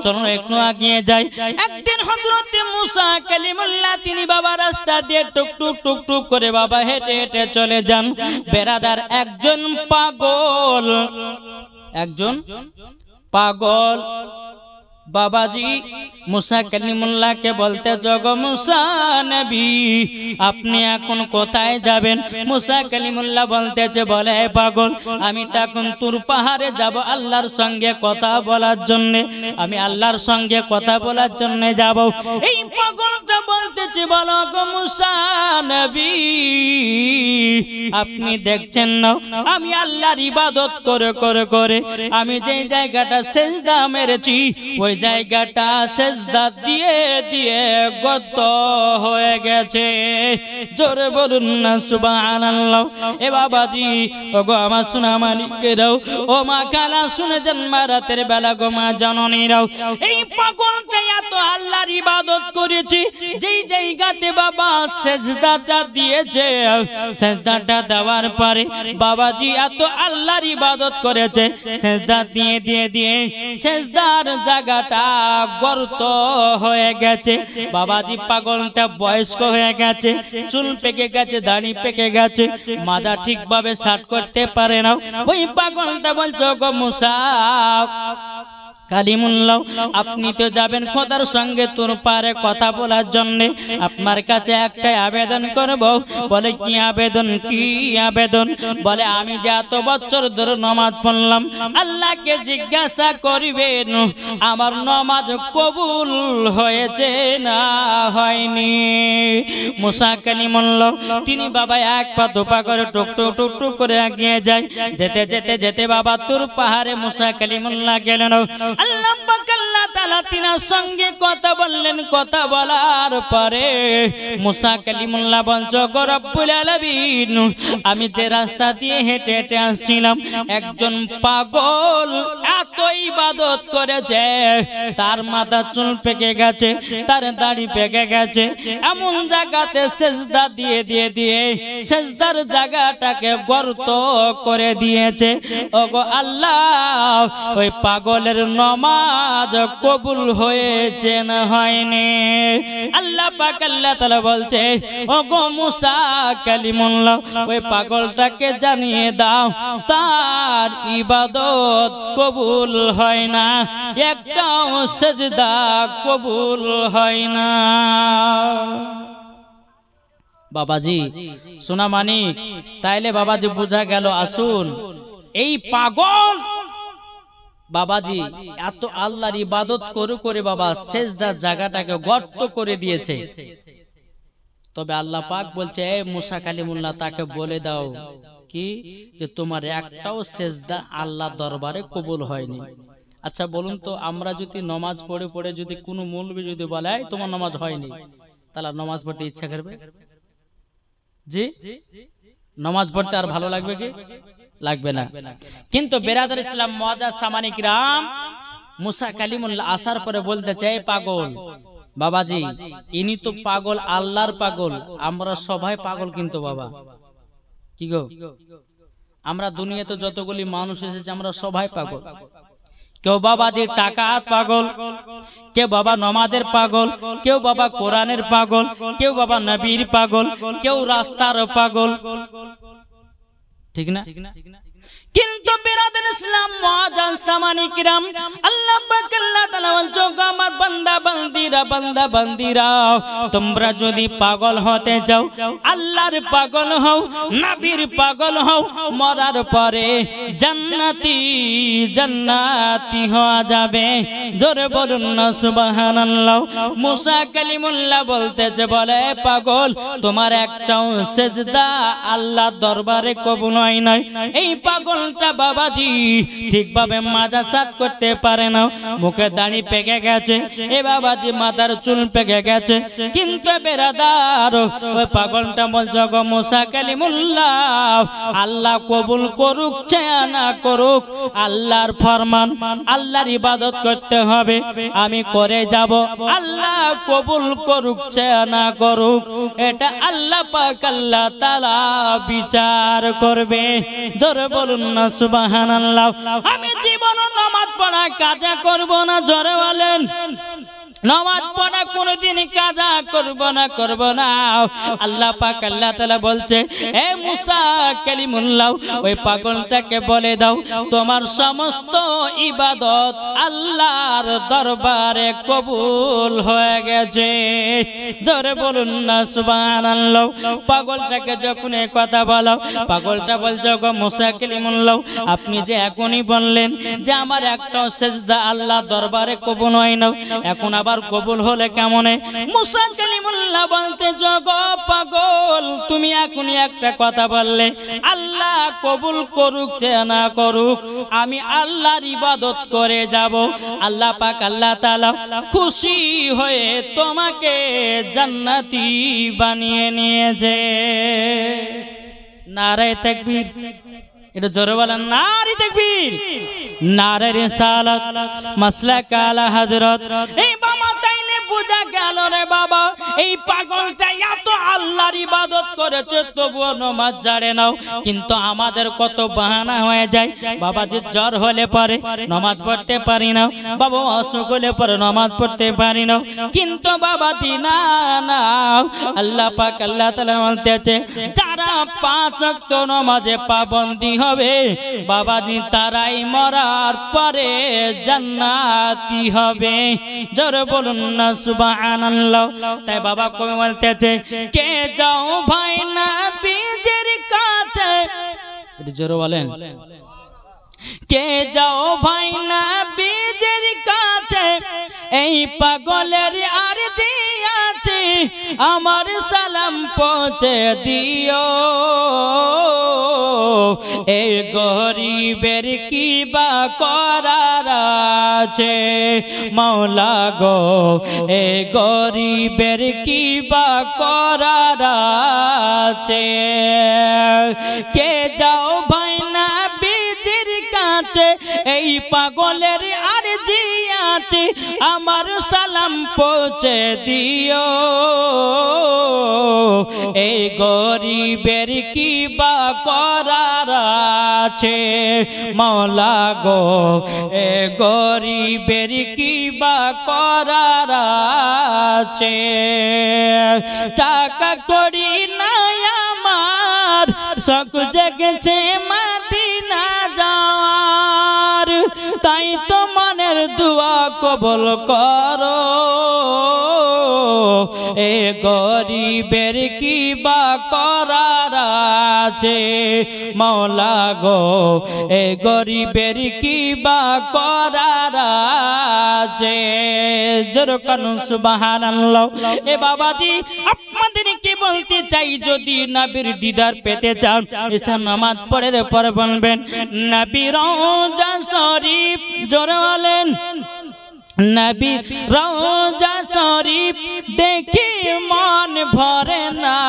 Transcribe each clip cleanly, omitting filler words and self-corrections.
চলুন একটু আগিয়ে যাই। একদিন হযরত মুসা কালিমুল্লাহ তিনি বাবা রাস্তা দিয়ে টুকটুক টুকটুক করে বাবা হেঁটে হেঁটে চলে যান। বেরাদার একজন পাগল বাবাজি মুসা কালিমুল্লাহকে বলতে, জগ মুসা নবী আপনি এখন কোথায় যাবেন? মুসা কালিমুল্লাহ বলতেছে, বলে হে পাগল, আমি তো এখন তুর পাহাড়ে যাব আল্লাহর সঙ্গে কথা বলার জন্য, আমি আল্লাহর সঙ্গে কথা বলার জন্য যাব। এই পাগলটা বলতেছে, বলো গো মুসা নবী আপনি দেখছেন না আমি আল্লাহর ইবাদত করে করে করে আমি যে জায়গাটা সেজদা মেরেছি ওই জায়গাটা সেজদা দিয়ে দিয়ে গত হয়ে গেছে। জোরে বলুন না সুবহানাল্লাহ। এ বাবাজি ও গো আমার সোনা মালিকেরাও, ও মা খালা শুনে যান, মা রাতের বেলা গো মা জননীরাও, এই পাগলটা এত আল্লাহর ইবাদত করেছে, যেই জায়গাতে বাবা সেজদাটা দিয়েছে, সেজদাটা দেওয়ার পরে বাবাজি এত আল্লাহর ইবাদত করেছে, সেজদা দিয়ে দিয়ে দিয়ে সেজদার জায়গাটা গর্ত হয়ে গেছে। বাবাজি পাগলটা বয়স্ক হয়ে গেছে, চুল পেকে গেছে, দাড়ি পেকে গেছে, মাজা ঠিকভাবে সাট করতে পারে না। ওই পাগলটা বলছো, গো মুসা কালিমুল্লাহ আপনি তো যাবেন খোদার সঙ্গে তোর পারে কথা বলার জন্য, আপনার কাছে একটাই আবেদন করব। বলে কি আবেদন? কি আবেদন? বলে আমি যে এত বছর ধরে নামাজ পড়লাম, আল্লাহকে জিজ্ঞাসা করিবেন আমার নামাজ কবুল হয়েছে না হয়নি। মুসা কালিমুল্লাহ তিনি বাবা এক পা দুপা করে টুকটুক টুকটুক করে এগিয়ে যায়। যেতে যেতে যেতে বাবা তোর পাহাড়ে মুসা কালিমুল্লাহ গেলেন। আল্লাহ পাক আল্লাহ তাআলা তিনার সঙ্গে কথা বললেন। কথা বলার পরে মুসা কালিমুল্লাহ বলছো, গো রব্বুল আলামিন আমি যে রাস্তা দিয়ে হেঁটে হেঁটে আসছিলাম, একজন পাগল এত ইবাদত করেছে, তার মাথা চুল পেকে গেছে, তার দাড়ি পেকে গেছে, এমন জায়গাতে সেজদা দিয়ে দিয়ে দিয়ে সেজদার জায়গাটাকে গর্ত করে দিয়েছে। ওগো আল্লাহ ওই পাগলের নামাজ কবুল হয়েছে না হয়নি? আল্লাহ পাক আল্লাহ তাআলা বলছে, ওগো মুসা কালিমুল্লাহ ওই পাগলটাকে জানিয়ে দাও তার ইবাদত কবুল হয় না, একটাও সেজদা কবুল হয় না। বাবাজি সোনা মানিক, তাইলে বাবাজি বোঝা গেল, আসুন এই পাগল বাবাজি এত আল্লাহর ইবাদত করে করে বাবা সেজদার জায়গাটাকে গর্ত করে দিয়েছে। তবে আল্লাহ পাক বলছে, এ মুসা কালিমুল্লাহ তাকে বলে দাও কি যে তোমার একটাও সেজদা আল্লাহ দরবারে কবুল হয়নি। আচ্ছা বলুন তো, আমরা যদি নামাজ পড়ে পড়ে যদি কোনো মৌলবি যদি বলে তোমার নামাজ হয়নি, তাহলে নামাজ পড়তে ইচ্ছা করবে? জি নামাজ পড়তে আর ভালো লাগবে কি? লাগবে না। কিন্তু বেরাদার ইসলাম মুআজ্জাজ সামানি কিরাম মুসা কালিমুল্লাহ আসার পরে বলতে চাই, পাগল বাবাজি ইনি তো পাগল, আল্লাহর পাগল, আমরা সবাই পাগল। কিন্তু বাবা কি গো, আমরা দুনিয়াতে যতগুলি মানুষ এসেছে আমরা সবাই পাগল। কেউ বাবাজি টাকার পাগল, কেউ বাবা নামাজের পাগল, কেউ বাবা কোরআনের পাগল, কেউ বাবা নবীর পাগল, কেউ রাস্তার পাগল, ঠিক না? কিন্তু বিরাদার ইসলাম মুআজ্জাজ সামানি কিরাম আল্লাহ পাক আল্লাহ তাআলা বলছো, আমার বান্দা বান্দিরা বান্দা বান্দিরা তোমরা যদি পাগল হতে যাও, আল্লাহর পাগল হও, নবীর পাগল হও, মরার পরে জান্নাতি জান্নাতি হওয়া যাবে। জোরে বলুন না সুবহানাল্লাহ। মুসা কালিমুল্লাহ বলতেছে, বলে পাগল তোমার একটাও সেজদা আল্লাহ দরবারে কবুল হয় নাই। এই পাগল বাবাজি ঠিকভাবে মাজা সাফ করতে পারে না, মুখে দাড়ি পেকে গেছে, এ বাবাজি মাথার চুল পেকে গেছে, কিন্তু বেরাদার ওই পাগলটা বলছে গো মুসা কালিমুল্লাহ, আল্লাহ কবুল করুক চায় না করুক, আল্লাহর ফরমান, আল্লাহর ইবাদত করতে হবে, আমি করে যাব, আল্লাহ কবুল করুক চায় না করুক, এটা আল্লাহ পাক আল্লাহ তাআলা বিচার করবে। জোরে বলুন না সুবহানাল্লাহ। আমি জীবনে নামাজ পড়া কাজা করব না, জোরে বলেন। নামাজ পড়া কোনদিন কাজা করব না। আল্লাহ পাক আল্লাহ তাআলা বলছে, এ মুসা কালিমুল্লাহ, ওই পাগলটাকে বলে দাও তোমার সমস্ত ইবাদত আল্লাহর দরবারে কবুল হয়ে গেছে। জোরে বলুন না সুবহানাল্লাহ। পাগলটাকে যখন এই কথা বলো, পাগলটা বলছে গো মুসা কালিমুল্লাহ, আপনি যে এখনই বললেন যে আমার একটা সেজদা আল্লাহ দরবারে কবুল হয় না, এখন আবার কবুল হলে কেমনে? মুসা কালিমুল্লাহ বলতে, জগ পাগল, তুমি এখনই একটা কথা বললে, আল্লাহ কবুল করুক চায় না করুক, আমি আল্লাহর ইবাদত করে যাব, আল্লাহ পাক আল্লাহ তাআলা খুশি হয়ে তোমাকে জান্নাতি বানিয়ে নিয়েছে। নারে তাকবীর, এটা জোরে বলেন, নারে তাকবীর, নারে রিসালাত, মাসলাক আলা হযরত। এই বাবা তাইলে বুঝা গেল রে বাবা, এই পাগলটা এত আল্লাহর ইবাদত করেছে তবুও নামাজ ছাড়ে নাও। কিন্তু আমাদের কত বাহানা হয়ে যায়, বাবাজি জ্বর হলে পরে নামাজ পড়তে পারি না, বাবা অসুখ হলে পরে নামাজ পড়তে পারি না। কিন্তু বাবাজি না না, আল্লাহ পাক আল্লাহ তাআলা বলতেছে, যারা 5 ওয়াক্ত নামাজে পাবন্দী হবে বাবাজি তারাই মরার পরে জান্নাতি হবে। জোরে বলুন না সুবহানাল্লাহ। তাই বাবা কবি বলতেছে, কে যাও ভাই নবীজির কাছে, এটা জোরে বলেন, কে যাও ভাই নবীজির কাছে, এই পাগলের আরজি আছে, আমার সালাম পৌঁছে দিও, এই গরিবের কি বা করার আছে, মাওলা গো এই গরিবের কি বা করার আছে। কে যাও ভাই নবীজির কাছে, এই পাগলের আরজি আছে, আমার সালাম পৌঁছে দিও, এই গরিবের কি বা করার আছে, মাওলা গো এ গরিবের কি বা করার আছে। টাকা করি নাই আমার, শখ জেগেছে মদিনা যাওয়ার, তাই তো মনের দোয়া কবুল করো, এ গরিবের কি বা করার আছে, মাওলা গো এ গরিবের কি বা করার আছে। জোরে বলুন সুবহানাল্লাহ। এ বাবাজি আপনাদেরকে বলতে চাই, যদি নবীর দিদার পেতে চান, এসে নামাজ পড়ে পর বলবেন নবী রওজা শরীফ, জোরে বলেন নবী রওজা শরীফ দেখি মন ভরে না,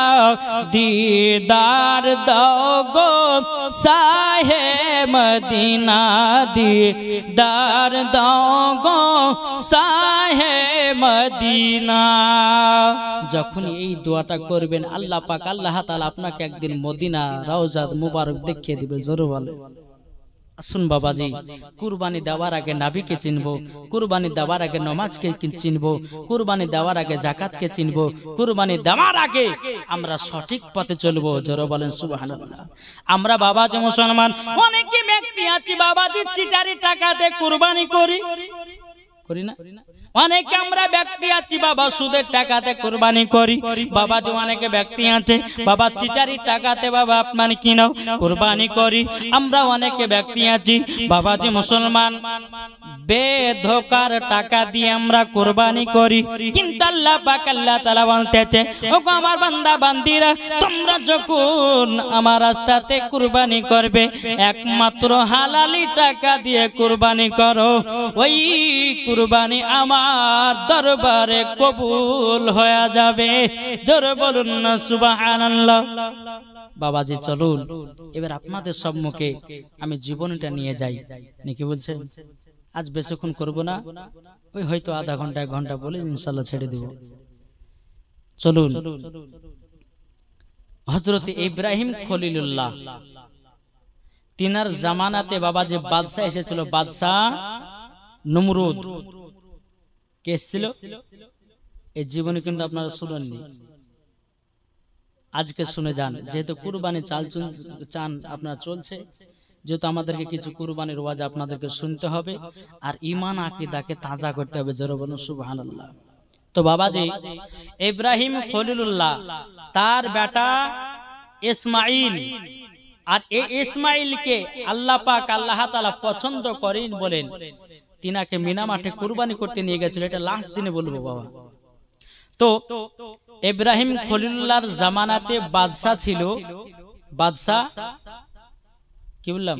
দিদার দাও গো শাহে মদিনা, দিদার দাও গো শাহে মদিনা। যখন এই দোয়াটা করবেন আল্লাহ পাক আল্লাহ তাআলা আপনাকে একদিন মদিনা রওজা মুবারক দেখিয়ে দিবে। জোরে বলে আসুন বাবাজি, কুরবানি দেওয়ার আগে নবীকে চিনবো, কুরবানি দেওয়ার আগে নামাজকে চিনবো, কুরবানি দেওয়ার আগে যাকাতকে চিনবো, কুরবানি দেওয়ার আগে আমরা সঠিক পথে চলবো। জোরে বলেন সুবহানাল্লাহ। আমরা বাবাজি মুসলমান অনেকে ব্যক্তি আছি বাবাজি চিটারি টাকাতে কুরবানি করি না, অনেকে আমরা ব্যক্তি আছি বাবা সুদের টাকাতে কুরবানি করি, বাবাজি অনেকে ব্যক্তি আছে বাবা চিটারির টাকাতে বাবা আপনার কিনাও কুরবানি করি। আমরা অনেকে ব্যক্তি আছি বাবাজি মুসলমান বেধোকার টাকা দিয়ে আমরা কুরবানি করি, কিন্তু আল্লাহ পাক আল্লাহ তাআলা বলতেছে, ওগো আমার বান্দা বান্দিরা, তোমরা যখন আমার রাস্তাতে কুরবানি করবে একমাত্র হালালি টাকা দিয়ে কুরবানি করো, ওই কুরবানি আমার দরবারে কবুল হয়ে যাবে। জোরে বলুন না সুবহানাল্লাহ। বাবাজি চলুন এবার আপনাদের সম্মুখে আমি জীবনটা নিয়ে যাই, নাকি বলছেন? আজ বেশিক্ষণ করব না, ওই হয়তো আধা ঘন্টা 1 ঘন্টা বলে ইনশাআল্লাহ ছেড়ে দেব। চলুন, হযরত ইব্রাহিম খলিলুল্লাহ তিনার জামানাতে বাবাজি বাদশা এসেছিল, বাদশা নমরুদ। কে এসেছিল? এই জীবনে কিন্তু আপনারা শুনেননি, আজকে শুনে যান। যেহেতু কুরবানি চান আপনারা চলছে, যেহেতু আমাদেরকে কিছু কুরবানির ওয়াজ আপনাদেরকে শুনতে হবে, আর ঈমান আকীদাকে তাজা করতে হবে। জোরে বলুন সুবহানাল্লাহ। তো বাবাজি ইব্রাহিম খলিলুল্লাহ তার বেটা ইসমাইল, আর এই ইসমাইলকে আল্লাহ পাক আল্লাহ তাআলা পছন্দ করেন বলেন তিনাকে মিনা মাঠে কুরবানি করতে নিয়ে গেছিল। এটা লাস্ট দিনে বলবো বাবা। তো ইব্রাহিম খলিলুল্লাহর জামানাতে বাদশা ছিল, বাদশা কি বললাম,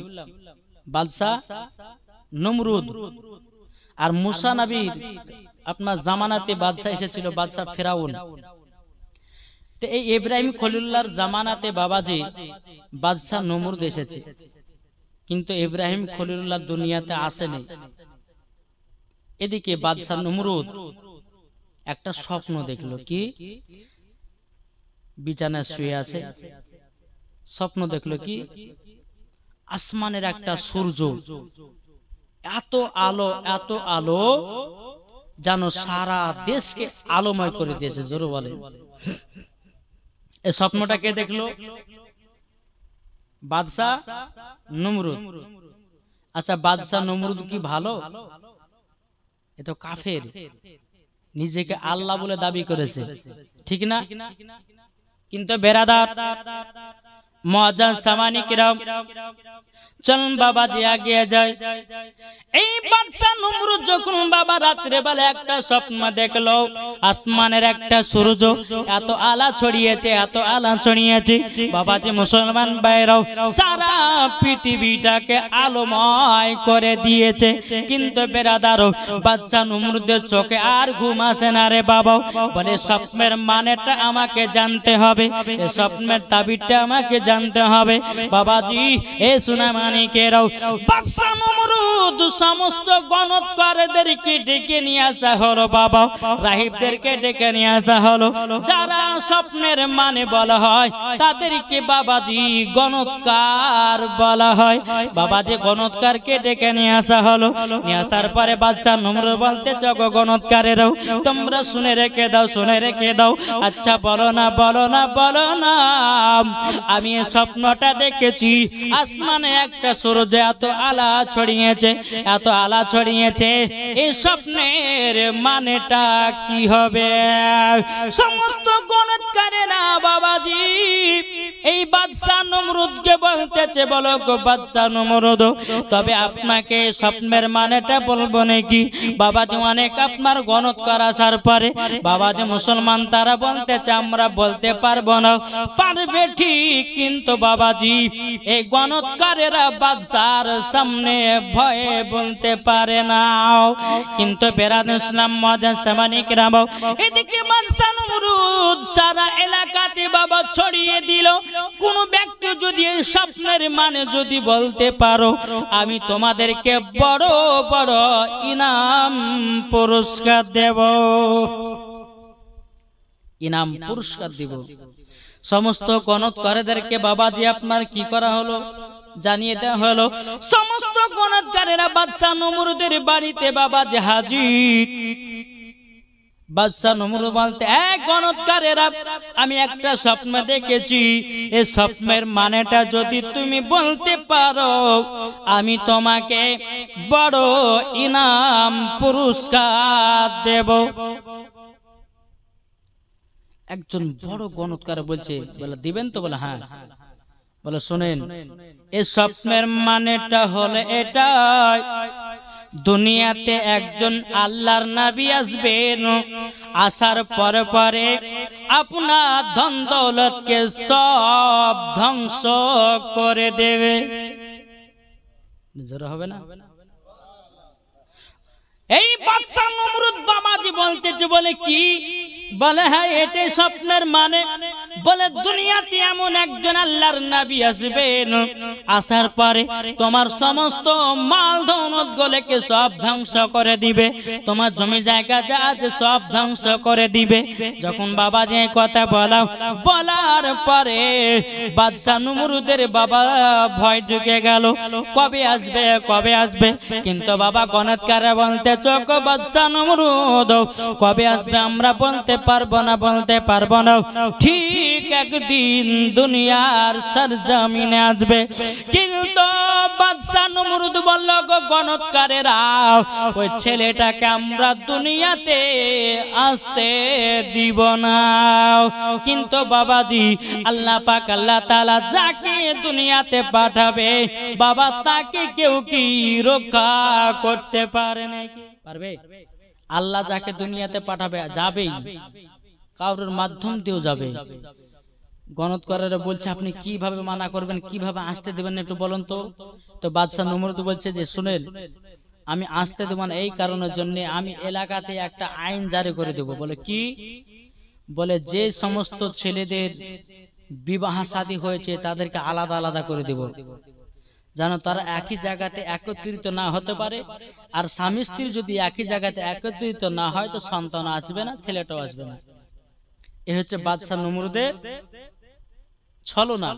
বাদশা নমরুদ। আর মুসা নবীর আপনার জামানাতে বাদশা এসেছিল, বাদশা ফেরাউন। তো এই ইব্রাহিম খলিলুল্লাহর জামানাতে বাবাজি বাদশা নমরুদ এসেছে, কিন্তু ইব্রাহিম খলিলুল্লাহ দুনিয়াতে আসেনি। এদিকে বাদশা নমরুদ একটা স্বপ্ন দেখলো, কি বিছানায় শুয়ে আছে, স্বপ্ন দেখলো কি আসমানের একটা সূর্য এত আলো, এত আলো যেন সারা দেশকে আলোময় করে দিয়েছে। জোরে বলে। এই স্বপ্নটা কে দেখলো? বাদশা নমরুদ। আচ্ছা বাদশা নমরুদ কি ভালো? এ তো কাফের, নিজেকে আল্লাহ বলে দাবি করেছে, ঠিক না? কিন্তু বেরাদার মুআজ্জাজ সামানি কিরাম, চলুন বাবাজি আগে যায়। এই বাদশা নমরুদ যখন বাবা রাত্রে বেলা একটা স্বপ্ন দেখলো, আসমানের একটা সূর্য এত আলো ছড়িয়েছে, এত আলো ছড়িয়েছে বাবাজি মুসলমান ভাইরাও সারা পৃথিবীটাকে আলোময় করে দিয়েছে। কিন্তু বেরাদারও বাদশা নমরুদের চোখে আর ঘুম আসে না রে বাবা। বলে স্বপ্নের মানেটা আমাকে জানতে হবে, এই স্বপ্নের তাবিরটা আমাকে জানতে হবে। বাবাজি এ সোনা মানিকেরাও বাদশা নমরুদ সমস্ত গণৎকারদেরকে ডেকে নিয়ে আসা হলো বাবা, রাহিবদেরকে ডেকে নিয়ে আসা হলো। যারা স্বপ্নের মানে বলা হয় তাদেরকে বাবাজি গণৎকার বলা হয়। বাবাজি গণৎকারকে ডেকে নিয়ে আসা হলো। নিয়ে আসার পরে বাদশা নমরুদ বলতে চগো গণৎকারেরাও তোমরা শুনে রেখে দাও, শুনে রেখে দাও। আচ্ছা বলো না, বলো না, বলো না, আমি স্বপ্নটা দেখেছি আসমানে একটা সূর্য এত আলো ছড়িয়েছে, এত আলো ছড়িয়েছে, এই স্বপ্নের মানেটা কি হবে? সমস্ত গণৎকারেরা বাবাজি এই বাদশা নমরুদকে বলতেছে, বলো গো বাদশা নমরুদ, তবে আপনাকে স্বপ্নের মানেটা বলবো নাকি? বাবাজি অনেক আপনার গণৎকার আসার পরে বাবাজি মুসলমান তারা বলতেছে আমরা বলতে পারবো না। পারবে ঠিক, কিন্তু বাবাজি এই গণৎকারেরা বাদশার সামনে ভয়ে বলতে পারে না। কিন্তু বেরাদ ইসলাম মুআজ্জাজ সামানি কিরাম, এদিকে বাদশা নমরুদ সারা এলাকাতে বাবা ছড়িয়ে দিল, কোন ব্যক্তি যদি এই স্বপ্নের মানে যদি বলতে পারো আমি তোমাদেরকে বড় বড় ইনাম পুরস্কার দেব, ইনাম পুরস্কার দিব। সমস্ত গণৎকারদেরকে বাবাজি আপনার কি করা হলো? জানিয়ে দেওয়া হলো। সমস্ত গণৎকারেরা বাদশা নমরুদের বাড়িতে বাবাজি হাজির। বাদশা নমরুদ বলতে, এক গণৎকারেরা আমি একটা স্বপ্ন দেখেছি, এই স্বপ্নের মানেটা যদি তুমি বলতে পারো আমি তোমাকে বড় ইনাম পুরস্কার দেব। একজন বড় গণৎকার বলছে, বলে দিবেন তো? বলে হ্যাঁ। বলে শোনেন, এই স্বপ্নের মানেটা হলো এটাই, দুনিয়াতে একজন আল্লাহর নবী আসবেন, আসার পরে পরে আপনার ধন দৌলতকে সব ধ্বংস করে দেবে। জোরে হবে না? এই বাদশা নমরুদ বাবাজি বলতেছে, বলে কি? বলে হ্যাঁ, এটাই স্বপ্নের মানে। বলে দুনিয়াতে এমন একজন আল্লাহর নবী আসবেন, আসার পরে তোমার সমস্ত মাল দৌলত গুলোকে সব ধ্বংস করে দিবে, তোমার জমি জায়গা যা আছে সব ধ্বংস করে দিবে। যখন বাবাজি এই কথা বলার পরে বাদশা নমরুদের বাবা ভয় ঢুকে গেল, কবে আসবে কবে আসবে। কিন্তু বাবা গণৎকারে বলতে চোখ, বাদশা নমরুদ কবে আসবে আমরা বলতে পারবো না, বলতে পারবো না। ঠিক একদিন দুনিয়ার সরজমিনে আসবে। কিন্তু বাদশা নমরুদ বলল, গো গণৎকারেরা, ওই ছেলেটাকে আমরা দুনিয়াতে আসতে দিব না। কিন্তু বাবাজি আল্লাহ পাক আল্লাহ তাআলা যাকে দুনিয়াতে পাঠাবে বাবা, তাকে কেউ কি রক্ষা করতে পারে নাকি? পারবে? আল্লাহ যাকে দুনিয়াতে পাঠাবে যাবেই, কারোর মাধ্যম দিয়েও যাবে। গণৎকারেরা বলছে, আপনি কিভাবে মানা করবেন, কিভাবে আসতে দেবেন একটু বলুন তো। তো বাদশা নমরুদ বলছে যে, শুনেন, আমি আসতে দেব না এই কারণের জন্য, আমি এলাকাতে একটা আইন জারি করে দেব। বলে কি? বলে যে সমস্ত ছেলেদের বিবাহ শাদী হয়েছে তাদেরকে আলাদা আলাদা করে দেব, যেন তারা একই জায়গাতে একত্রিত না হতে পারে। আর স্বামী স্ত্রী যদি একই জায়গাতে একত্রিত না হয় তো সন্তান আসবে না, ছেলেটাও আসবে না। এ হচ্ছে বাদশা নমরুদের ছলনা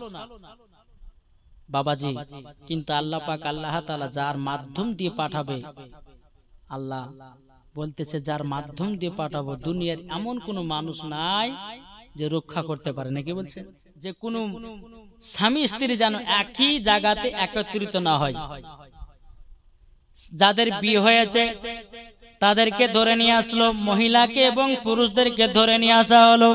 বাবাজি। কিন্তু আল্লাহ পাক আল্লাহ তাআলা যার মাধ্যম দিয়ে পাঠাবে, আল্লাহ বলতেছে যার মাধ্যম দিয়ে পাঠাবো, দুনিয়ার এমন কোনো মানুষ নাই যে রক্ষা করতে পারে নাকি। বলছে যে কোনো স্বামী স্ত্রী যেন একই জায়গাতে একত্রিত না হয়। যাদের বিয়ে হয়েছে তাদেরকে ধরে নিয়ে আসলো, মহিলাকে এবং পুরুষদেরকে ধরে নিয়ে আসা হলো।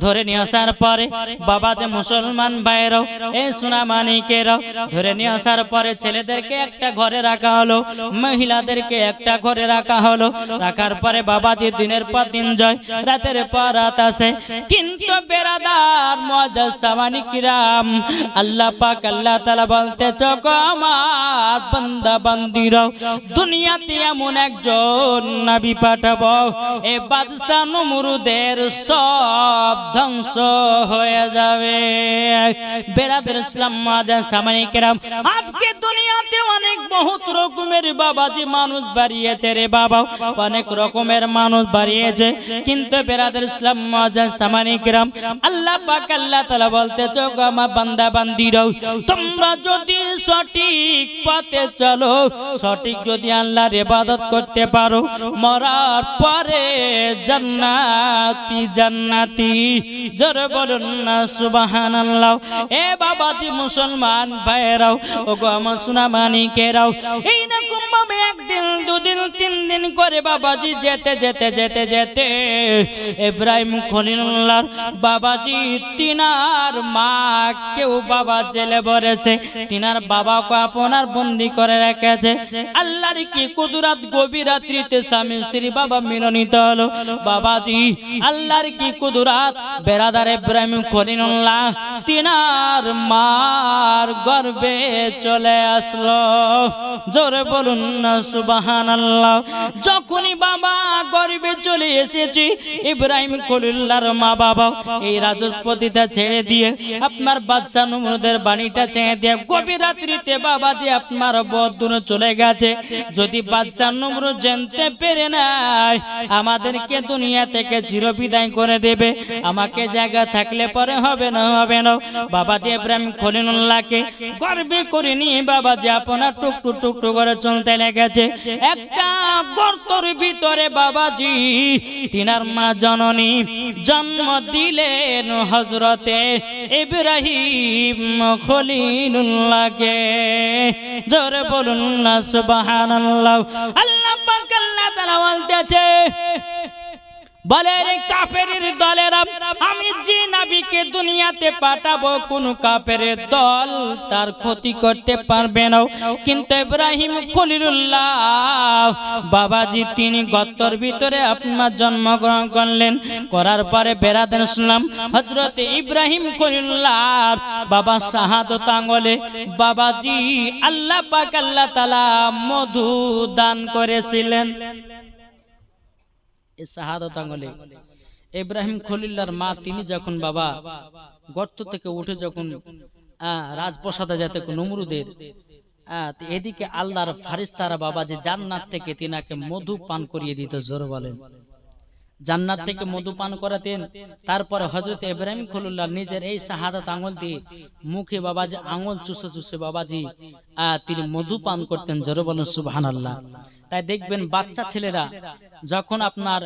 ধরে নিয়ে আসার পরে বাবা যে মুসলমান ভাইরাও, এই সোনামানিকেরাও, ধরে নিয়ে আসার পরে ছেলেদেরকে একটা ঘরে রাখা হলো, মহিলাদেরকে একটা ঘরে রাখা হলো। রাখার পরে বাবাজি দিনের পর দিন যায়, রাতের পর রাত আসে। কিন্তু বেরাদার মুআজ্জাজ সামানি কিরাম, আল্লাহ পাক আল্লাহ তাআলা বলতে চোখ, আমার বান্দা বান্দিরাও, দুনিয়াতে এমন একজন নবী পাঠাবো, এ বাদশা নমরুদের সব ধ্বংস হয়ে যাবে। বেরাদার ইসলাম মুআজ্জাজ সামানি কিরাম, আজকে দুনিয়াতে অনেক বহুত রকমের বাবাজি মানুষ বাড়িয়েছে রে বাবা, অনেক রকমের মানুষ বাড়িয়েছে। কিন্তু বেরাদার ইসলাম মুআজ্জাজ সামানি কিরাম, আল্লাহ পাক আল্লাহ তাআলা বলতেছে, আমার বান্দা বান্দিরাও, তোমরা যদি সঠিক পথে চলো, সঠিক যদি আল্লাহর ইবাদত করতে পারো, মরার পরে জান্নাতি জান্নাতি। জোরে বলুন না সুবহানাল্লাহ। এ বাবাজি মুসলমান ভাইরাও, ওগো আমার সোনামানিকেরাও, এই রকম ভাবে একদিন দুদিন তিন দিন করে বাবাজি যেতে যেতে যেতে যেতে ইব্রাহিম খলিলুল্লাহর বাবাজি তিনার মা কেউ বাবা জেলে ভরেছে, তিনার বাবাকে আপনার বন্দি করে রেখেছে। আল্লাহর কি কুদরত, গভীর রাত্রিতে স্বামী স্ত্রী বাবা মিলনিত হলো। বাবাজি আল্লাহর কি কুদরত, বেরাদার ইব্রাহিম খলিলুল্লাহ তিনার মার গর্ভে চলে আসলো। জোরে বলুন না সুবহানাল্লাহ। যখনই বাবা গর্ভে চলে এসেছি, ইব্রাহিম খলিলুল্লাহর মা বাবা এই রাজপ্রতিটা ছেড়ে দিয়ে, আপনার বাদশা নমরুদের বাণীটা ছেড়ে দিয়ে গভীর রাত্রিতে বাবাজি আপনার বদদূরে চলে গেছে। যদি বাদশা নমরুদ জানতে পেরে নাই আমাদেরকে দুনিয়া থেকে চিরবিদায় করে দেবে, আমাকে জায়গা থাকলে পরে হবে না, হবে না। বাবাজি ইব্রাহিম খলিলুল্লাহকে গর্বে করে নিয়ে বাবাজি আপনার টুকটু টুকটু করে চলতে লেগেছে। একটা গর্তের ভিতরে বাবাজি তিনার মা জননী জন্ম দিলেন হযরতে ইব্রাহিম খলিলুল্লাহকে। জোরে বলুন না সুবহানাল্লাহ। আল্লাহ পাক আল্লাহ তাআলা বলতেছে, বলে রে কাফেরের দলেরা, আমি যে নবীকে দুনিয়াতে পাঠাবো কোন কাফেরের দল তার ক্ষতি করতে পারবে না। কিন্তু ইব্রাহিম খলিলুল্লাহ বাবাজি তিনি গর্তের ভিতরে আপনার জন্মগ্রহণ করলেন, করার পরে বেরাদান ইসলাম হযরত ইব্রাহিম খলিলুল্লাহ বাবা শাহাদত আঙ্গুলে বাবাজি আল্লাহ পাক আল্লাহ তাআলা মধু দান করেছিলেন। এই শাহাদত আঙ্গুলে ইব্রাহিম খলিলুল্লাহর মা তিনি যখন বাবা গর্ত থেকে উঠে যখন রাজপ্রাসাদে যেতে নমরুদের এদিকে আল্লাহর ফারিস্তারা বাবাজি জান্নাত থেকে তিনাকে মধু পান করিয়ে দিত। জোর বলেন, জান্নাত থেকে মধু পান করাতেন। তারপরে হযরত ইব্রাহিম খলিলুল্লাহ নিজের এই শাহাদাত আঙ্গুল দিয়ে মুখে বাবাজি আঙ্গুল চুষে চুষে বাবাজি তিনি মধু পান করতেন। জোর বলেন সুবহানাল্লাহ। তাই দেখবেন বাচ্চা ছেলেরা যখন আপনার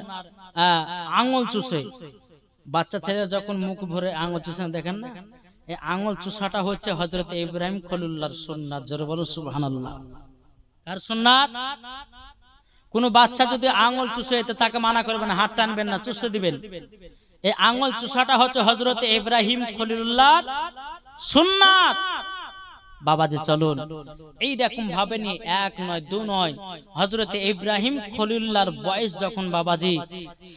আঙ্গুল চুষে, বাচ্চা ছেলেরা যখন মুখ ভরে আঙ্গুল চুষে দেখেন না, এই আঙ্গুল চুষাটা হচ্ছে হযরত ইব্রাহিম খলিলুল্লাহর সুন্নাত। জোর বলেন সুবহানাল্লাহ। কার সুন্নাত? কোন বাচ্চা যদি আঙ্গুল চুষে তাকে মানা করবেন, হাত টানবেন না, চুষে দিবেন। এই আঙ্গুল চুষাটা হচ্ছে হযরত ইব্রাহিম খলিলুল্লাহর সুন্নাত। বাবাজি চলুন এই রকম ভাবে নিয়ে এক নয় দু নয়, হযরত ইব্রাহিম খলিলুল্লাহর বয়স যখন বাবাজি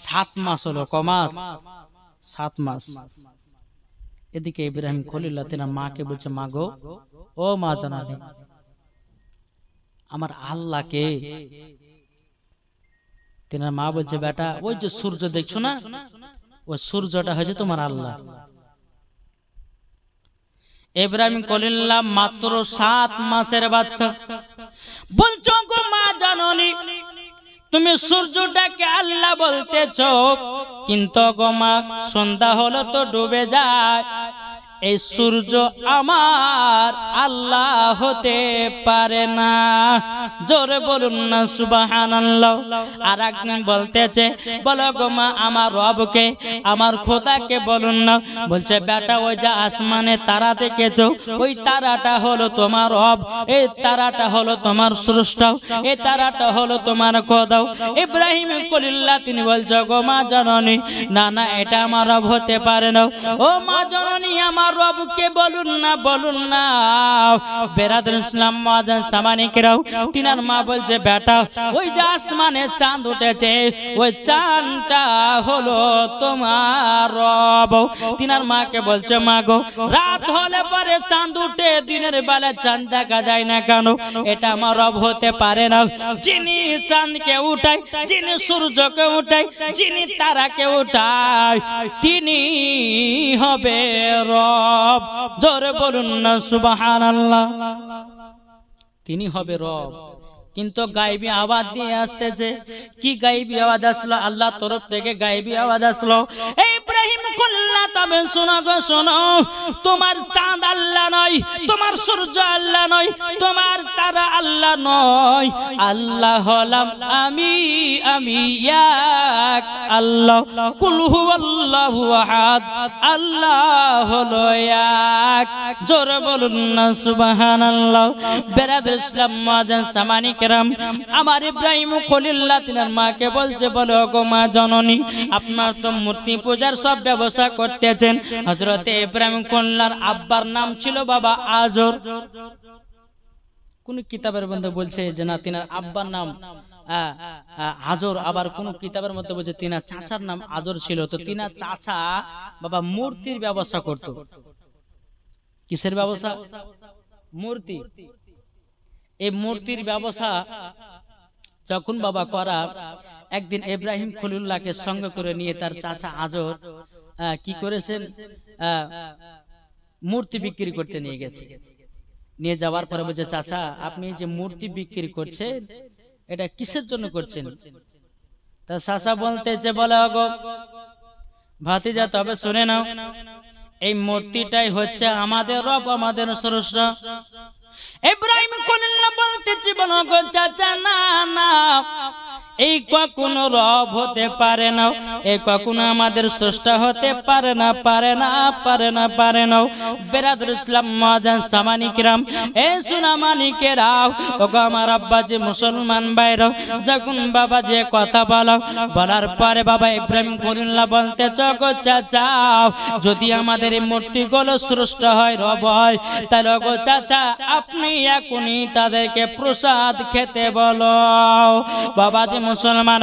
7 মাস হলো, কমাস 7 মাস। এদিকে ইব্রাহিম খলিলুল্লাহ তেনার মাকে বলছে, মা গো, ও মা জানানি, আমার আল্লাহকে। তেনার মা বলছে, বেটা ওই যে সূর্য দেখছো না, ওই সূর্যটা হয়েছে তোমার আল্লাহ। ইব্রাহিম খলিলুল্লাহ মাত্র 7 মাসের বাচ্চা, বলছো গো মা জননী তুমি সূর্যটাকে আল্লাহ বলতেছো, কিন্তু গো মা সন্ধ্যা হলো তো ডুবে যায়, এই সূর্য আমার আল্লাহ হতে পারে না। জোরে বলুন না সুবহানাল্লাহ। আর একদিন বলতেছে, বলো গো মা আমার রবকে, আমার খোদাকে বলুন না। বলছে, বেটা ওই যে আসমানে তারা দেখেছো, ওই তারাটা হলো তোমার রব, এই তারাটা হলো তোমার স্রষ্টা, এই তারাটা হলো তোমার খোদা। ইব্রাহিম খলিলুল্লাহ তিনি বলছে, গো মা জননী, না না এটা আমার রব হতে পারে না। ও মা জননী আমার রবকে বলুন না, বলুন না। বেরাদার ইসলাম মুআজ্জাজ সামানিকরাও তিনার মা বলছে, বেটা ওই যে আসমানে চাঁদ উঠেছে, ওই চাঁদটা হলো তোমার রব। তিনার মাকে বলছে, মা গো রাত হলে পরে চাঁদ উঠে, দিনের বেলা চাঁদ দেখা যায় না কেন? এটা আমার রব হতে পারে না। যিনি চাঁদকে উঠায়, যিনি সূর্যকে উঠায়, যিনি তারাকে উঠায়, তিনি হবে রব। জোরে বলুন না সুবহানাল্লাহ। তিনি হবে রব। কিন্তু গায়েবী আওয়াজ দিয়ে আসতেছে। কি গায়েবী আওয়াজ আসলো? আল্লাহর তরফ থেকে গায়েবী আওয়াজ আসলো, ইব্রাহিম খলিলুল্লাহ তবে শোনো গো শোনো, তোমার চাঁদ আল্লাহ নয়, তোমার সূর্য আল্লাহ নয়, তোমার তারা আল্লাহ নয়, আল্লাহ হলাম আমি, আমি এক আল্লাহ, কুল হুয়াল্লাহু আহাদ, আল্লাহ হলো এক। জোরে বলুন না সুবহানাল্লাহ। বেরাদার ইসলাম মুআজ্জাজ সামানিকরাম, আমার ইব্রাহিম খলিলুল্লাহ তিনার মাকে বলছে, বলো গো মা জননী, আপনার তো মূর্তি পূজার সব ব্যবস্থা করতেছেন। হযরত ইব্রাহিম খলিলুল্লাহর আব্বার নাম ছিল বাবা আজর। কোন কিতাবের মধ্যে বলছে যে না তিনার আব্বার নাম আজর, আবার কোন কিতাবের মধ্যে বলছে তিনার চাচার নাম আজর ছিল। তো তিনার চাচা বাবা মূর্তির ব্যবস্থা করত। কিসের ব্যবস্থা? মূর্তি। এই মূর্তির ব্যবস্থা যখন বাবা করা, একদিন ইব্রাহিম খলিলুল্লাহকে সঙ্গে করে নিয়ে তার চাচা আজর কি করেছেন, মূর্তি বিক্রি করতে নিয়ে গেছে। নিয়ে যাওয়ার পরে বলছে, চাচা আপনি যে মূর্তি বিক্রি করছেন এটা কিসের জন্য করছেন? তা চাচা বলতেছে, বলে গো ভাতিজা তবে শুনে নাও, এই মূর্তিটাই হচ্ছে আমাদের রব, আমাদের স্রষ্টা। ইব্রাহিম খলিলুল্লাহ বলতেছে, বলো গো চাচা না না, এই কখনো রব হতে পারে না, এই কখনো আমাদের স্রষ্টা হতে পারে না, পারে না, পারে না, পারে না। বেরাদুল ইসলাম মুআজ্জান সামানি কিরাম, এই সোনা মানিকেরাও, ওগো আমার আব্বাজি মুসলমান ভাইরা, যখন বাবা যে কথা বলার পরে বাবা ইব্রাহিম খলিলুল্লাহ বলতে চগো চাচা, যদি আমাদের এই মূর্তিগুলো স্রষ্ট হয়, রব হয়, তাহলে ওগো চাচা আপনি এখনই তাদেরকে প্রসাদ খেতে বলো। বাবা যে মুসলমান,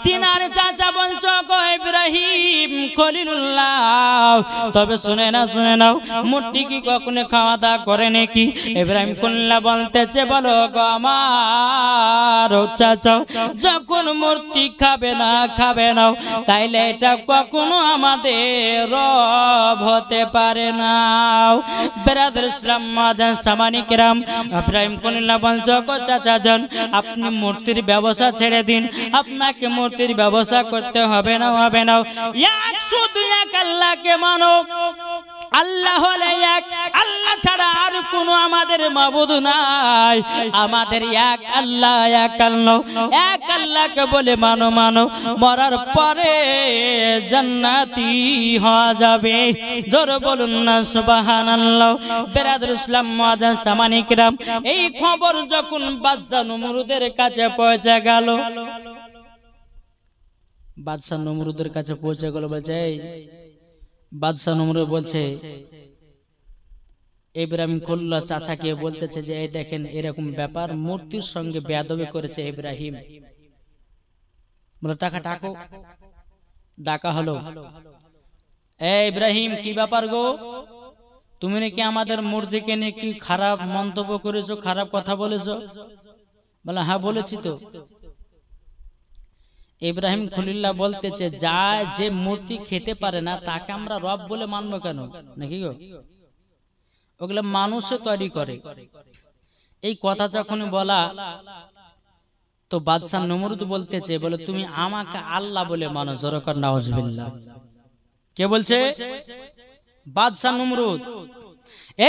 তিনার চাচা বলছো গো ইব্রাহিম খলিলুল্লাহ, তবে শুনে নাও মূর্তি কি কখনো খাওয়া দাওয়া করে নাকি? ইব্রাহিম খলিলুল্লাহ বলতেছে, বলো গো আমার চাচা, যখন মূর্তি খাবে না তাইলে এটা কখনো আমাদের রব হতে পারে না। বেরাদুল ইসলাম মুআজ্জান সামানি কিরাম, ইব্রাহিম খলিলুল্লাহ বলছো গো চাচা জান, আপনি মূর্তির ব্যবসা ছেড়ে দিন, আপনাকে মূর্তির ব্যবসা করতে হবে না, হবে না। এক শুধু এক আল্লাহকে মানো, আল্লাহ হলে এক, আল্লাহ ছাড়া আর কোনো আমাদের মাবুদ নাই। আমাদের এক আল্লাহ, এক আল্লাহ, এক আল্লাহকে বলে মানো, মরার পরে জান্নাতি হওয়া যাবে। জোর বলুন না সুবহানাল্লাহ। বেরাদুল ইসলাম মুআজ্জান সামানি কিরাম, এই খবর যখন বাদশা নমরুদের কাছে পৌঁছে গেল, বাদশা নমরুদের কাছে পৌঁছে গেল, বলছে বাদশাহ নমরুদ বলছে ইব্রাহিম খলিলুল্লাহ চাচাকে বলতেছে যে এই দেখেন এরকম ব্যাপার, মূর্তির সঙ্গে বেয়াদবি করেছে ইব্রাহিম। বলে টাকা ডাকো, ডাকা হলো। এ ইব্রাহিম কি ব্যাপার গো, তুমি নাকি আমাদের মূর্তিকে নিয়ে কি খারাপ মন্তব্য করেছো, খারাপ কথা বলেছো? বলে হ্যাঁ বলেছি তো। ইব্রাহিম খলিলুল্লাহ বলতেছে, যা যে মূর্তি খেতে পারে না তাকে আমরা রব বলে মানবো কেন নাকি গো? ওগুলো মানুষে তৈরি করে। এই কথা যখন বলা, তো বাদশা নমরুদ বলতেছে, বলে তুমি আমাকে আল্লাহ বলে মানো। জোরে কর নাউজুবিল্লাহ। কে বলছে? বাদশা নমরুদ।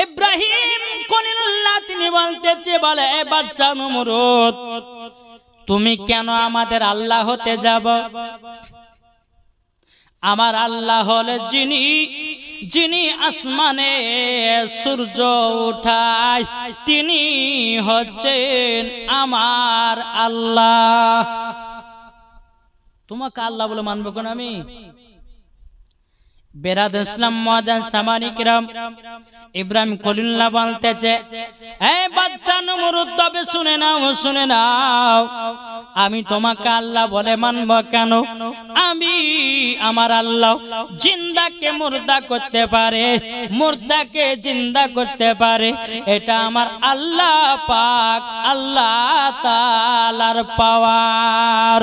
ইব্রাহিম খলিলুল্লাহ তিনি বলতেছে, বলে এ বাদশা নমরুদ, তুমি কেন আমাদের আল্লাহ হতে যাব? আমার আল্লাহ হলে যিনি আসমানে সূর্য উঠায়, তিনি হচ্ছেন আমার আল্লাহ। তোমাকে আল্লাহ বলে মানবো কেন আমি? বেরাদুল ইসলাম মুআজ্জান সামানি কিরাম, ইব্রাহিম খলিলুল্লাহ বলতেছে, এই বাদশা নমরুদ, তবে শুনে নাও, আমি তোমাকে আল্লাহ বলে মানব কেন? আমার আল্লাহ জিন্দাকে মুর্দা করতে পারে, মুর্দাকে জিন্দা করতে পারে, এটা আমার আল্লাহ পাক, আল্লাহ তাআলার পাওয়ার।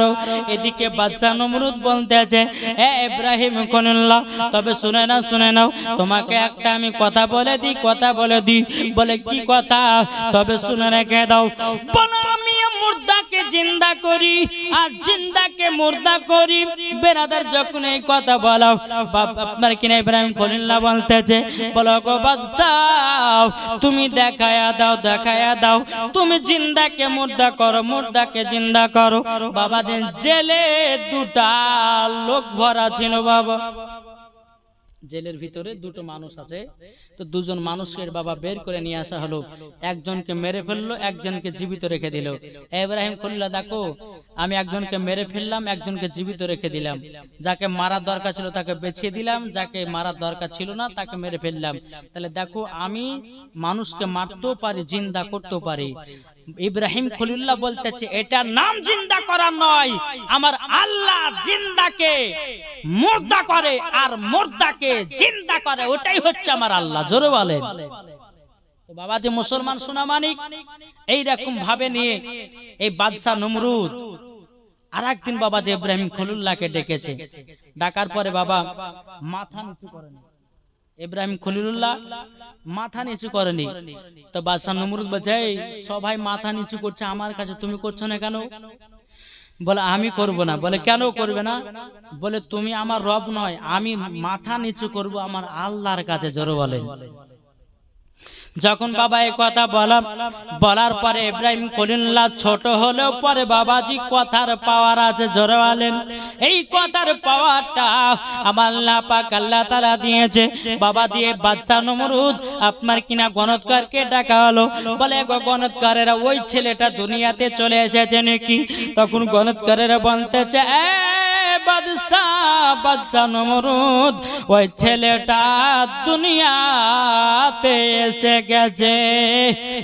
এদিকে বাদশা নমরুদ বলতেছে, এ ইব্রাহিম খলিলুল্লাহ, তবে শুনে নাও, তোমাকে একটা আমি কথা বলে দিই। বলে কি কথা? তবে শুনে রেখে দাও। বলো আমি মুর্দাকে জিন্দা করি আর জিন্দাকে মুর্দা করি। বেরাদার যখন এই কথা বলো, আপনার কিনা ইব্রাহিম খলিলুল্লাহ বলতেছে, বলো গো বাদশাহ, তুমি দেখায়া দাও, তুমি জিন্দাকে মুর্দা করো, মুর্দাকে জিন্দা করো। বাবা দিন জেলে দুটা লোক ভরা ছিল বাবা, জেলের ভিতরে দুটো মানুষ আছে, তো দুজন মানুষের বাবা বের করে নিয়ে আসা হলো। একজনকে মেরে ফেললো, একজনকে জীবিত রেখে দিল। ইব্রাহিম খলিলুল্লাহ, দেখো আমি একজনকে মেরে ফেললাম, একজনকে জীবিত রেখে দিলাম। যাকে মারার দরকার ছিল তাকে বেঁচিয়ে দিলাম, যাকে মারার দরকার ছিল না তাকে মেরে ফেললাম। তাহলে দেখো আমি মানুষকে মারতেও পারি, জিন্দা করতেও পারি। ইব্রাহিম খলিলুল্লাহ বলতেছে, এটার নাম জিন্দা করা নয়, আমার আল্লাহ জিন্দাকে মুর্দা করে আর মুর্দাকে জিন্দা করে, ওটাই হচ্ছে আমার আল্লাহ। জোরে বলেন। তো বাবা যে মুসলমান সোনা মানিক, এইরকম ভাবে নিয়ে এই বাদশা নমরুদ আর একদিন বাবা যে ইব্রাহিম খলিলুল্লাহকে ডেকেছে। ডাকার পরে বাবা মাথা নিচু করেনি, ইব্রাহিম খলিলুল্লাহ মাথা নিচু করেনি। তো বাদশা নমরুদ বলছে, সবাই মাথা নিচু করছে, আমার কাছে তুমি করছো না কেন? বলে আমি করব না। বলে কেন করবে না? বলে তুমি আমার রব নয়, আমি মাথা নিচু করব আমার আল্লাহর কাছে। জোরে বলেন। যখন বাবা এই কথা বলার পরে ইব্রাহিম খলিলুল্লাহ ছোট হলেও পরে বাবাজি কথার পাওয়ার আছে, জোরে বলেন। এই কথার পাওয়ারটা আমার আল্লাহ পাক আল্লাহ তাআলা দিয়েছে। বাবাজি এই বাদশা নমরুদ আপনার কিনা গণৎকারকে ডাকা হলো, বলে গো গণৎকারেরা ওই ছেলেটা দুনিয়াতে চলে এসেছে নাকি? তখন গণৎকারেরা বলতেছে বাদশা নমরুদ ওই ছেলেটা দুনিয়াতে এসে গেছে।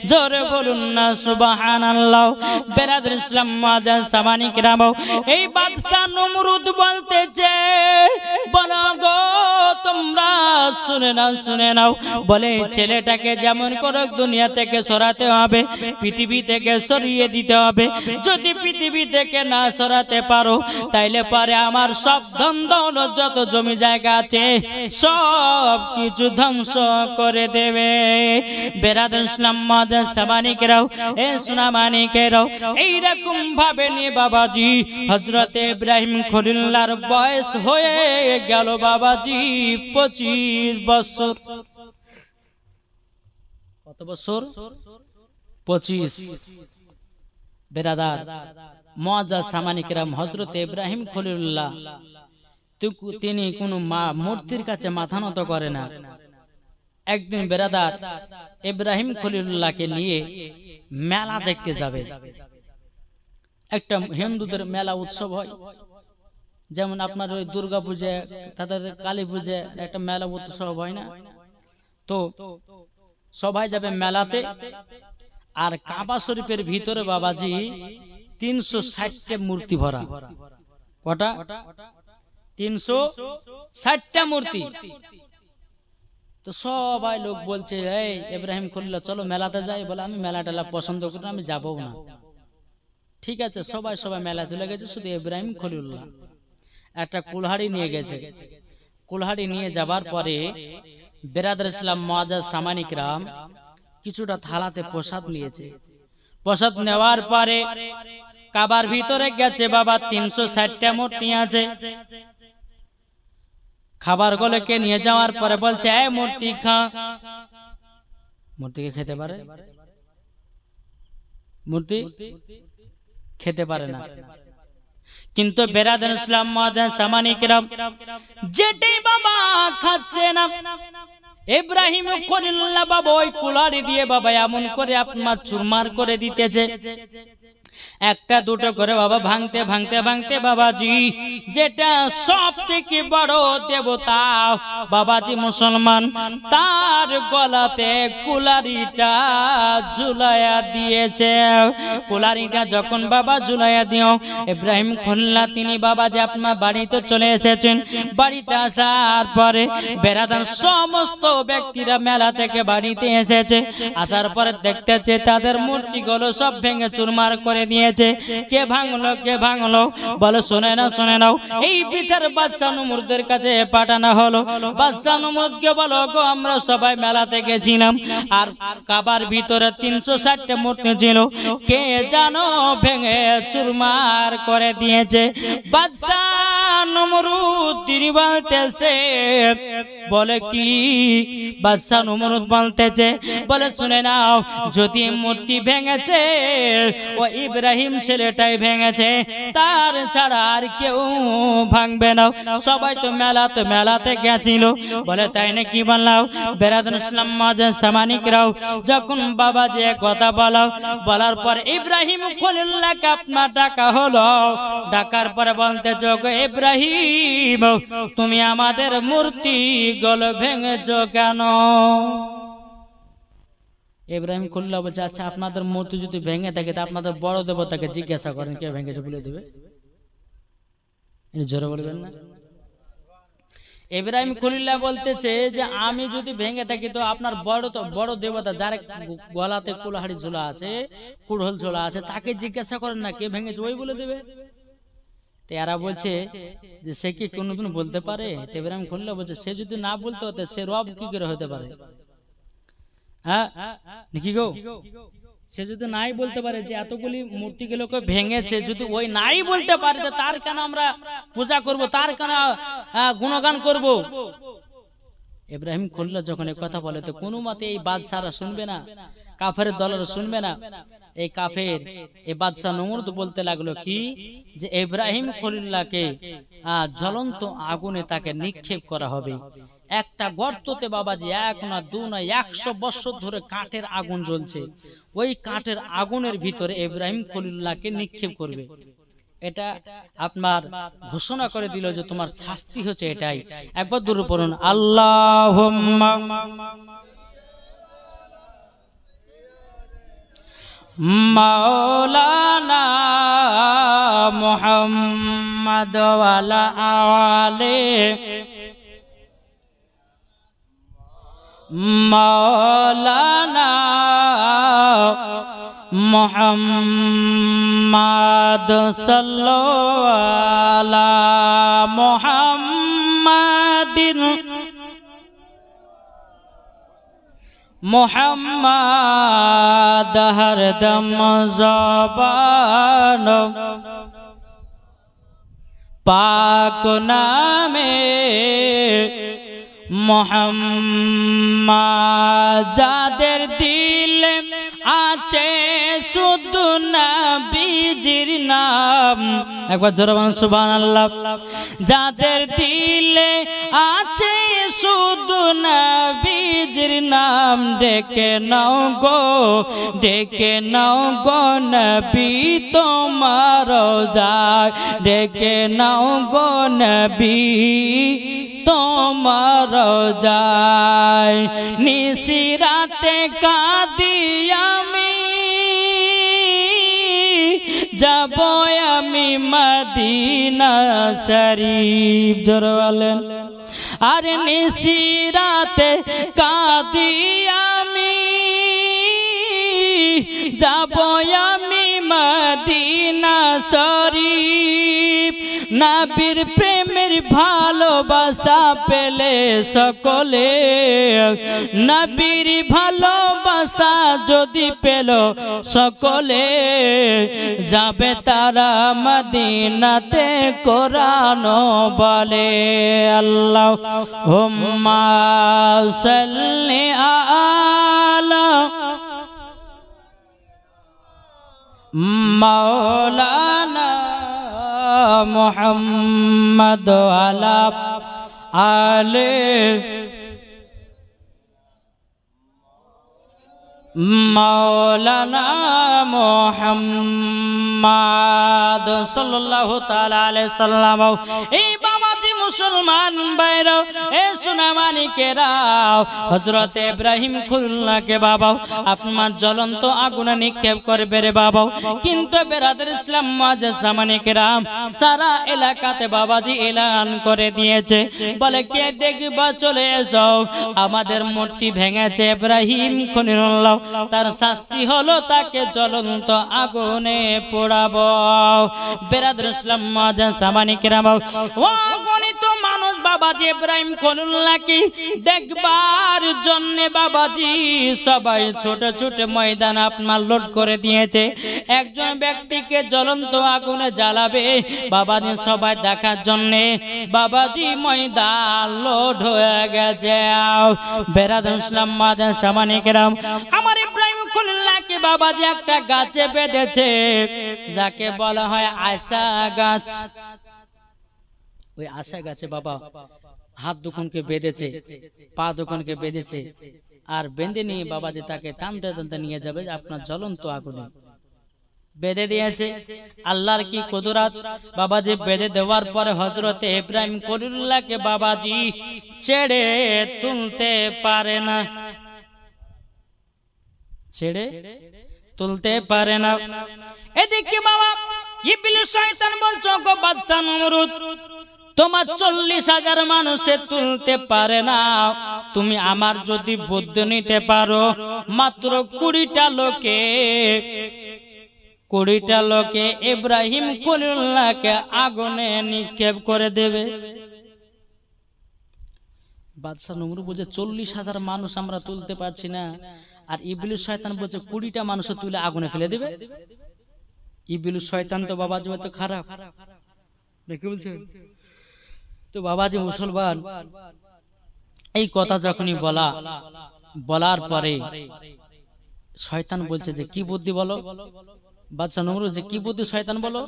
জোরে বলুন না সুবহানাল্লাহ। বেরাদর ইসলাম মুআজ্জাজ সামানি কিরাম, এই বাদশা নমরুদ বলতেছে বলো গো তোমরা শুনে নাও, বলে ছেলেটাকে যেমন করে দুনিয়া থেকে সরাতে হবে, পৃথিবী থেকে সরিয়ে দিতে হবে। যদি পৃথিবী থেকে না সরাতে পারো তাইলে পারে আমার সব ধন দৌলত যত জমি জায়গা আছে সব কিছু ধ্বংস করে দেবে। বেরাদর ইসলাম মুআজ্জাজ সামানিকেরাও, এ সোনামানিকেরাও, এইরকম ভাবে নিয়ে বাবাজি হযরত ইব্রাহিম খলিলুল্লাহর বয়স হয়ে গেল বাবাজি 25 বছর। কত বছর? 25। বেরাদার মুআজ্জাজ সামানিকেরাম, হযরত ইব্রাহিম খলিলুল্লাহ তিনি কোন মূর্তির কাছে মাথা নত করে না। একদিন বেরাদার ইব্রাহিম খলিলুল্লাহকে নিয়ে মেলা দেখতে যাবে। একটা হিন্দুদের মেলা উৎসব হয়, যেমন আপনার ওই দুর্গা পূজা, তাদের কালী পূজা একটা মেলা উৎসব হয় না? তো সবাই যাবে মেলাতে। আর কাবা শরীফের ভিতরে বাবাজি 360টা মূর্তি ভরা। কটা? 360টা মূর্তি। তো সবাই লোক বলছে এই ইব্রাহিম খলিলুল্লাহ চলো মেলাতে যাই। বলে আমি মেলা টেলা পছন্দ করি না, আমি যাবো না। ঠিক আছে, সবাই মেলা চলে গেছে, শুধু ইব্রাহিম খলিলুল্লাহ একটা কুলহাড়ি নিয়ে গেছে। কুলহাড়ি নিয়ে যাবার পরে বেরাদর ইসলাম মুআজ্জাজ সামানিকরাম কিছুটা থালাতে প্রসাদ নিয়েছে। প্রসাদ নেওয়ার পরে কাবার ভিতরে গেছে বাবা, 360টা মূর্তি আছে। খাবার গুলোকে নিয়ে যাওয়ার পরে বলছে এই মূর্তি খা। মূর্তিকে খেতে পারে? মূর্তি খেতে পারে না। কিন্তু বেরাদর ইসলাম মুআজ্জাজ সামানিকরাম যেটাই বাবা খাচ্ছে না, ইব্রাহিম খলিলুল্লাহ বাবা ওই কুলারি দিয়ে বাবা এমন করে আপনার চুরমার করে দিতেছে। একটা দুটো করে বাবা ভাঙতে ভাঙতে ভাঙতে বাবাজি যেটা সব থেকে বড় দেবতা বাবাজি মুসলমান, তার গলাতে কুলারিটা ঝুলাইয়া দিয়েছে। কুলারিটা যখন বাবা ঝুলাইয়া দিও, ইব্রাহিম খলিলুল্লাহ তিনি বাবাজি আপনার বাড়িতে চলে এসেছেন। বাড়িতে আসার পরে বেরাদার সমস্ত ব্যক্তিরা মেলা থেকে বাড়িতে এসেছে। আসার পরে দেখতেছে তাদের মূর্তিগুলো সব ভেঙে চুরমার করে দিয়েছে। কে ভাঙলো? বলে শুনে নাও, এই বিচার বাদশা নমরুদের কাছে পাঠানো হলো। বাদশা নমরুদকে বলো গো আমরা সবাই মেলাতে গেছিলাম, আর কাবার ভিতরে 360টা মূর্তি ছিল, কে জানো ভেঙে চুরমার করে দিয়েছে। বাদশা নমরুদ তিনি বলতেছে, বলে কি? বাদশা নমরুদ বলতেছে, বলে শুনে নাও, যদি মূর্তি ভেঙেছে ও ইব্রাহিম ছেলেটাই ভেঙেছে, তার ছাড়া আর কেউ ভাঙবে না। সবাই তো মেলাতে গেছিল। বলে তাই নাকি? বললাম। বেরাদর ইসলাম মুআজ্জাজ সামানিকরাও যখন বাবা যে কথা বলার পর ইব্রাহিম খলিলুল্লাহকে আপনার ডাকা হলো। ডাকার পরে বলতেছে গো ইব্রাহিম, তুমি আমাদের মূর্তি গুলো ভেঙেছো কেন? ইব্রাহিম খলিলুল্লাহ বলছে আচ্ছা আপনাদের মূর্তি যদি ভেঙে থাকে তা আপনাদের বড় দেবতাকে জিজ্ঞাসা করেন কে ভেঙেছে, বলে দেবে। জোরে বলবেন না? ইব্রাহিম খলিলুল্লাহ বলতেছে যে আমি যদি ভেঙে থাকি তো আপনার বড় দেবতা যার গলাতে কুলহাড়ি ঝোলা আছে, কুড়হল ঝোলা আছে, তাকে জিজ্ঞাসা করেন না কে ভেঙেছে, ওই বলে দেবে। তো এরা বলছে যে সে কি কোনোদিন বলতে পারে? ইব্রাহিম খলিলুল্লাহ বলছে সে যদি না বলতে হতো সে রব কি করে হতে পারে? হ্যাঁ নাকি গো? সে যদি নাই বলতে পারে যে এতগুলি মূর্তিগুলোকে ভেঙেছে, যদি ওই নাই বলতে পারে তার কেন আমরা পূজা করব, তার কেন গুণগান করব? ইব্রাহিম খলিলুল্লাহ যখন এই কথা বলে তো কোনো মতে এই বাদশাহরা শুনবে না, কাফের দলেরা শুনবে না। এই কাফের এই বাদশাহ নমরুদ বলতে লাগলো কি যে ইব্রাহিম খলিলুল্লাহকে জ্বলন্ত আগুনে তাকে নিক্ষেপ করা হবে। একটা গর্ততে বাবাজি 1 না 2 না 100 বছর ধরে কাঠের আগুন জ্বলছে, ওই কাঠের আগুনের ভিতরে ইব্রাহিম খলিলুল্লাহকে নিক্ষেপ করবে। এটা আপনার ঘোষণা করে দিল যে তোমার শাস্তি হচ্ছে এটাই। একবার দূরে পড়ুন আল্লাহুম্মা মাওলানা মুহাম্মদ ওয়ালা আলে মাওলানা মুহাম্মদ সাল্লাল্লাহু আলা মুহাম্মাদিন মুহাম্মদ হরদম জবান পাক নামে মুহাম্মদ যাদের দিলে আছে শুধু নবীজির নাম, একবার জোরে বলুন সুবহানাল্লাহ। যাদের দিলে আছে শুধু নবীজির নাম, ডেকে নাও গো নবী তোমার যায়, ডেকে নাও গো নবী তোমার যায়। নিশিরাতে কাঁদি আমি, যাব আমি মদিনা শরীফ, জোরে বলেন। আর নিশিরাতে কাঁদি আমি, যাব আমি মদিনা শরীফ। নবীর প্রেমের ভালোবাসা পেলে সকলে, নবীর ভালোবাসা যদি পেল সকলে, যাবে তারা মদিনাতে কোরআন বলে। আল্লাহুম্মা সাল্লি আলা মাওলানা মুহাম্মদ আলা আলে মাওলানা মুহাম্মদ সাল্লাল্লাহু তাআলা আলাইহি সাল্লাম। এই বাবাজি মুসলমান ভাইরা, এ সোনামানিকেরা, হযরত ইব্রাহিম খলিলুল্লাহকে বাবা আপনার জ্বলন্ত আগুনে নিক্ষেপ করবে রে বাবা। কিন্তু বেরাদর ইসলাম মুআজ্জাজ জামানিকেরা সারা এলাকাতে বাবাজি এলান করে দিয়েছে, বলে কে দেখবা চলে এসো, আমাদের মূর্তি ভেঙেছে ইব্রাহিম খলিলুল্লাহ, তার শাস্তি হলো তাকে জ্বলন্ত আগুনে পোড়াবো। বেরাদর ইসলাম মুআজ্জাজ জামানিকেরা, ও গণিত মানুষ বাবাজি ইব্রাহিম খলিলুল্লাহকে দেখবার জন্য বাবাজি সবাই ছোট ছোট ময়দান আপনার লোড করে দিয়েছে। একজন ব্যক্তিকে জ্বলন্ত আগুনে জ্বালাবে বাবাজি সবাই দেখার জন্য বাবাজি ময়দান লোড হয়ে গেছে। বেরাদর ইসলাম মুআজ্জাজ জামানিকেরা, আমার ইব্রাহিম খলিলুল্লাহকে বাবাজি একটা গাছে বেঁধেছে, যাকে বলা হয় আশা গাছ। ওই আশা গাছে বাবা হাত দুখানকে বেঁধেছে, পা দুখানকে বেঁধেছে, আর বেঁধে নিয়ে বাবাজি তাকে টানতে টানতে নিয়ে যাবে আপনার জ্বলন্ত আগুনে। বেঁধে দিয়েছে, আল্লাহর কি কুদরত। বাবাজি বেঁধে দেওয়ার পরে হযরত ইব্রাহিম খলিলুল্লাহকে বাবাজি ছেড়ে তুলতে পারে না, ছেড়ে তুলতে পারে না। এদিকে বাবা ইবলিস শয়তান বলছো গো বাদশা নমরুদ, তোমার 40,000 মানুষে তুলতে পারে না, তুমি আমার যদি বুদ্ধি নিতে পারো মাত্র 20টা লোকে ইব্রাহিম খলিলুল্লাহকে আগুনে নিক্ষেপ করে দেবে। বাদশা নমরুদ বলছে 40,000 মানুষ আমরা তুলতে পারছি না, আর ইবলিস শয়তান বলছে 20টা মানুষ তুলে আগুনে ফেলে দেবে। ইবলিস শয়তান তো বাবাজি তো খারাপ, দেখি বলছে তো বাবাজি মুসলমান এই কথা যখনই বলার পরে শয়তান বলছে যে কি বুদ্ধি বলো, বাদশা নমরুদ যে কি বুদ্ধি শয়তান বলো,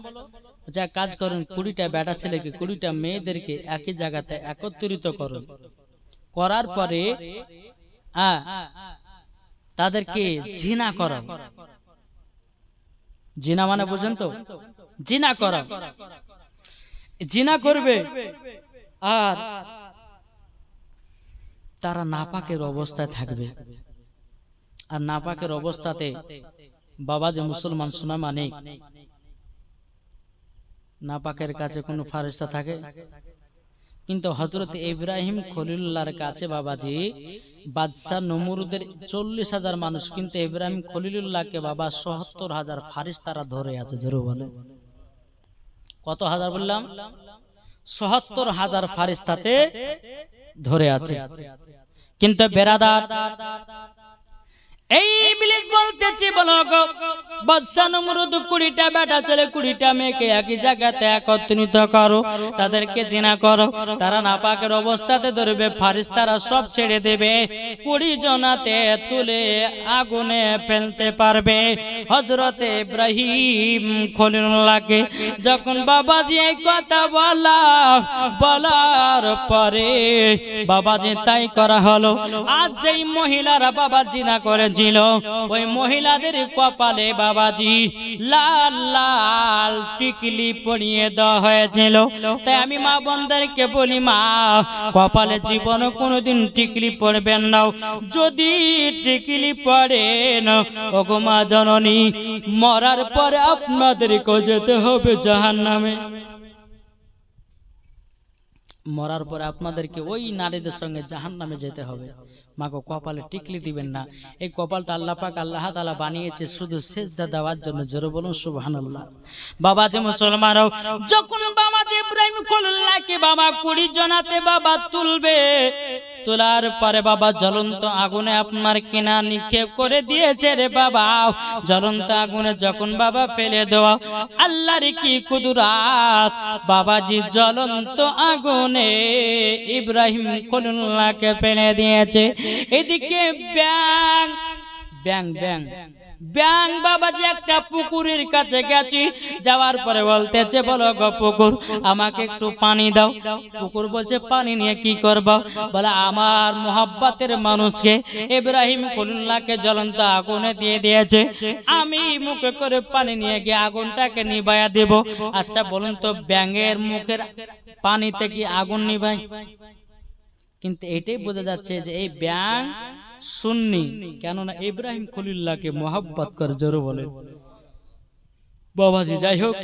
যা কাজ করুন 20টা বেটা ছেলেকে 20টা মেয়েদেরকে একই জায়গাতে একত্রিত করুন, করার পরে তাদেরকে জিনা করো। জিনা মানে বুঝেন তো, জিনা করো, জিনা করবে আর তারা নাপাকের অবস্থায় থাকবে। আর নাপাকের অবস্থাতে বাবা যে মুসলমান শোনা মানে নাপাকের কাছে কোনো ফারিস্তা থাকে, কিন্তু হযরত ইব্রাহিম খলিলুল্লাহর কাছে বাবাজি বাদশাহ নমরুদের 40,000 মানুষ, কিন্তু ইব্রাহিম খলিলুল্লাহকে বাবা 70,000 ফারিস্তারা ধরে আছে। জোরে বলে কত হাজার বললাম? 70,000 ফারিস্তাতে ধরে আছে। কিন্তু বেরাদার এই ইবলিস বলতেছে বলো গো বাদশা নমরুদ 20টা বেটা ছেলে 20টা মেয়েকে একই জায়গাতে একত্রিত করো, তাদেরকে জিনা করো, তারা নাপাকের অবস্থাতে ধরবে, ফারিস্তারা সব ছেড়ে দেবে, 20 জনাতে তুলে আগুনে ফেলতে পারবে। হযরত ইব্রাহিম খলিলুল্লাহকে যখন বাবাজি এই কথা বলার পরে বাবাজি তাই করা হলো। আজ যেই মহিলারা বাবা জিনা করে ওই মহিলাদের কপালে বাবাজি লাল লাল টিকলি পরিয়ে দেওয়া হয়েছিল। তাই আমি মা বোনদেরকে বলি, মা কপালে জীবনে কোনোদিন টিকলি পড়বেন না, যদি টিকলি পড়েন ওগো মা জননী মরার পরে আপনাদেরকে যেতে হবে জাহান্নামে। মরার পরে আপনাদেরকে ওই নারীদের সঙ্গে জাহান্নামে যেতে হবে। মাগো কপালে টিকলি দিবেন না। এই কপালটা আল্লাহ পাক আল্লাহ তাআলা বানিয়েছে শুধু সিজদা দেওয়ার জন্য। জোরে বলুন সুবহানাল্লাহ। বাবাজি মুসলমানও যখন বাবাজি ইব্রাহিম খলিলুল্লাহকে বাবা 20 জনাতে বাবা তুলবে, তোলার পরে বাবা জ্বলন্ত আগুনে আপনার কিনা নিক্ষেপ করে দিয়েছে রে বাবা। জ্বলন্ত আগুনে যখন বাবা ফেলে দেওয়া, আল্লাহর কি কুদরত, বাবাজি জ্বলন্ত আগুনে ইব্রাহিম খলিলুল্লাহকে ফেলে দিয়েছে। এদিকে ব্যাং ব্যাং ব্যাং ব্যাং বাবাজি একটা পুকুরের কাছে গেছি, যাওয়ার পরে বলতেছে বলো গো পুকুর আমাকে একটু পানি দাও। পুকুর বলছে পানি নিয়ে কি করবো? বলে আমার মোহাব্বতের মানুষকে ইব্রাহিম খলিলুল্লাহকে জ্বলন্ত আগুনে দিয়ে দিয়েছে, আমি মুখে করে পানি নিয়ে গিয়ে আগুনটাকে নিভাইয়া দেব। আচ্ছা বলুন তো ব্যাঙের মুখের পানিতে কি আগুন নিভাই? কিন্তু এটাই বোঝা যাচ্ছে যে এই ব্যাং সুন্নি, কেননা ইব্রাহিম খলিলুল্লাহকে মোহাব্বত করে। জোরে বলেন বাবাজি। যাই হোক।